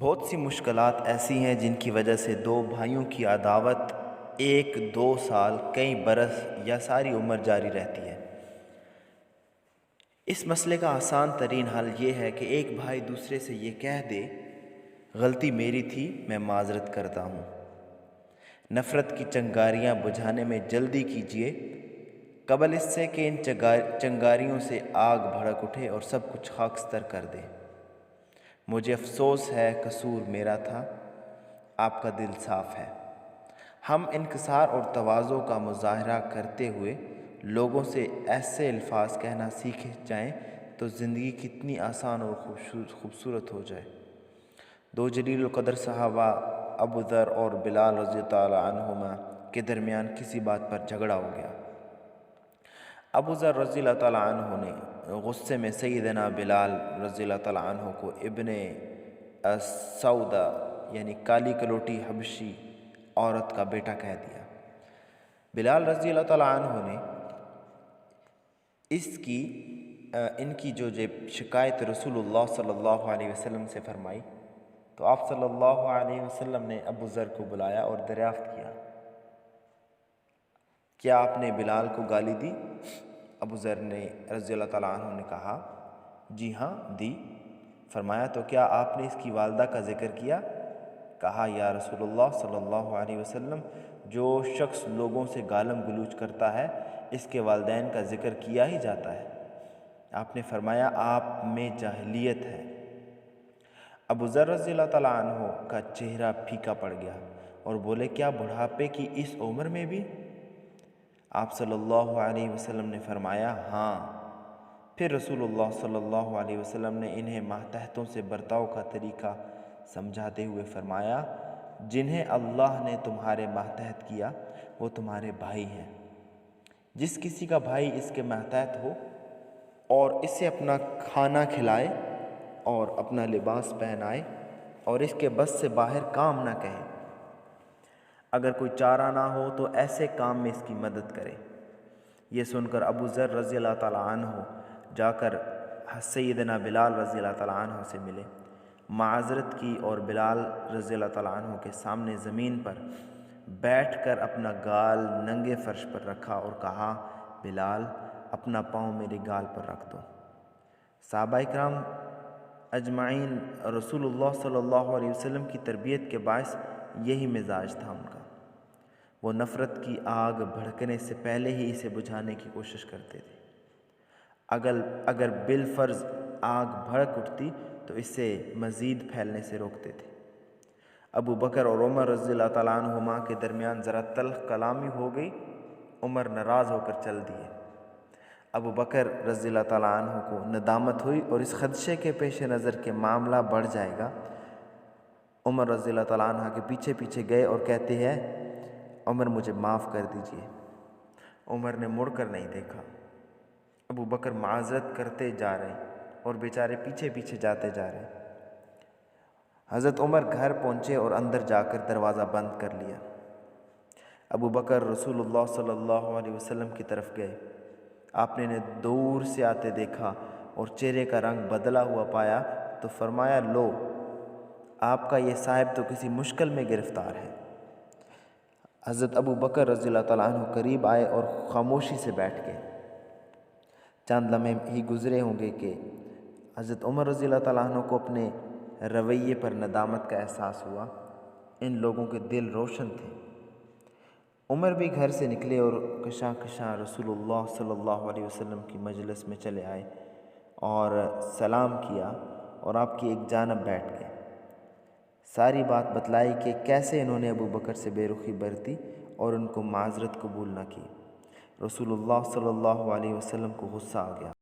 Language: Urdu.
بہت سی مشکلات ایسی ہیں جن کی وجہ سے دو بھائیوں کی عداوت 1-2 سال، کئی برس یا ساری عمر جاری رہتی ہے۔ اس مسئلے کا آسان ترین حل یہ ہے کہ ایک بھائی دوسرے سے یہ کہہ دے، غلطی میری تھی، میں معذرت کرتا ہوں۔ نفرت کی چنگاریاں بجھانے میں جلدی کیجیے، قبل اس سے کہ ان چنگاریوں سے آگ بھڑک اٹھے اور سب کچھ خاکستر کر دے۔ مجھے افسوس ہے، قصور میرا تھا، آپ کا دل صاف ہے۔ ہم انکسار اور تواضع کا مظاہرہ کرتے ہوئے لوگوں سے ایسے الفاظ کہنا سیکھ جائیں تو زندگی کتنی آسان اور خوبصورت ہو جائے۔ دو جلیل القدر صحابہ ابو ذر اور بلال رضی اللہ عنہما کے درمیان کسی بات پر جھگڑا ہو گیا۔ ابو ذر رضی اللہ تعالیٰ عنہ نے غصے میں سیدنا بلال رضی اللہ تعالیٰ عنہ کو ابن سودا یعنی کالی کلوٹی حبشی عورت کا بیٹا کہہ دیا۔ بلال رضی اللہ تعالیٰ عنہ نے ان کی جو شکایت رسول اللہ صلی اللہ علیہ وسلم سے فرمائی تو آپ صلی اللہ علیہ وسلم نے ابو ذر کو بلایا اور دریافت کیا، کیا آپ نے بلال کو گالی دی؟ ابو ذر نے رضی اللہ تعالیٰ عنہ نے کہا، جی ہاں دی۔ فرمایا، تو کیا آپ نے اس کی والدہ کا ذکر کیا؟ کہا، یا رسول اللہ صلی اللہ علیہ وسلم، جو شخص لوگوں سے گالم گلوچ کرتا ہے اس کے والدین کا ذکر کیا ہی جاتا ہے۔ آپ نے فرمایا، آپ میں جاہلیت ہے۔ ابو ذر رضی اللہ تعالیٰ عنہ کا چہرہ پھیکا پڑ گیا اور بولے، کیا بڑھاپے کی اس عمر میں بھی؟ آپ صلی اللہ علیہ وسلم نے فرمایا، ہاں۔ پھر رسول اللہ صلی اللہ علیہ وسلم نے انہیں ماتحتوں سے برتاؤ کا طریقہ سمجھاتے ہوئے فرمایا، جنہیں اللہ نے تمہارے ماتحت کیا وہ تمہارے بھائی ہیں۔ جس کسی کا بھائی اس کے ماتحت ہو اور اسے اپنا کھانا کھلائے اور اپنا لباس پہنائے اور اس کے بس سے باہر کام نہ کہے، اگر کوئی چارہ نہ ہو تو ایسے کام میں اس کی مدد کرے۔ یہ سن کر ابو ذر رضی اللہ تعالیٰ عنہ جا کر سیدنا بلال رضی اللہ تعالیٰ عنہ سے ملے، معذرت کی اور بلال رضی اللہ تعالیٰ عنہ کے سامنے زمین پر بیٹھ کر اپنا گال ننگے فرش پر رکھا اور کہا، بلال، اپنا پاؤں میرے گال پر رکھ دو۔ صحابہ اکرام اجمعین رسول اللہ صلی اللہ علیہ وسلم کی تربیت کے باعث یہی مزاج تھا ان کا۔ وہ نفرت کی آگ بھڑکنے سے پہلے ہی اسے بجھانے کی کوشش کرتے تھے۔ اگر بالفرض آگ بھڑک اٹھتی تو اسے مزید پھیلنے سے روکتے تھے۔ ابو بکر اور عمر رضی اللہ تعالیٰ عنہما کے درمیان ذرا تلخ کلامی ہو گئی، عمر ناراض ہو کر چل دیے۔ ابو بکر رضی اللہ تعالیٰ عنہ کو ندامت ہوئی اور اس خدشے کے پیش نظر کہ معاملہ بڑھ جائے گا، عمر رضی اللہ تعالیٰ عنہ کے پیچھے پیچھے گئے اور کہتے ہیں، عمر مجھے معاف کر دیجئے۔ عمر نے مڑ کر نہیں دیکھا۔ ابو بکر معذرت کرتے جا رہے اور بیچارے پیچھے پیچھے جاتے جا رہے۔ حضرت عمر گھر پہنچے اور اندر جا کر دروازہ بند کر لیا۔ ابو بکر رسول اللہ صلی اللہ علیہ وسلم کی طرف گئے۔ آپ نے انہیں دور سے آتے دیکھا اور چہرے کا رنگ بدلا ہوا پایا تو فرمایا، لو، آپ کا یہ صاحب تو کسی مشکل میں گرفتار ہے۔ حضرت ابو بکر رضی اللہ تعالیٰ عنہ قریب آئے اور خاموشی سے بیٹھ گئے۔ چند لمحے ہی گزرے ہوں گے کہ حضرت عمر رضی اللہ تعالیٰ عنہ کو اپنے رویے پر ندامت کا احساس ہوا۔ ان لوگوں کے دل روشن تھے۔ عمر بھی گھر سے نکلے اور کشاں کشاں رسول اللہ صلی اللہ علیہ وسلم کی مجلس میں چلے آئے اور سلام کیا اور آپ کی ایک جانب بیٹھ گئے۔ ساری بات بتلائی کہ کیسے انہوں نے ابو بکر سے بے رخی برتی اور ان کو معذرت قبول نہ کی۔ رسول اللہ صلی اللہ علیہ وسلم کو غصہ آ گیا۔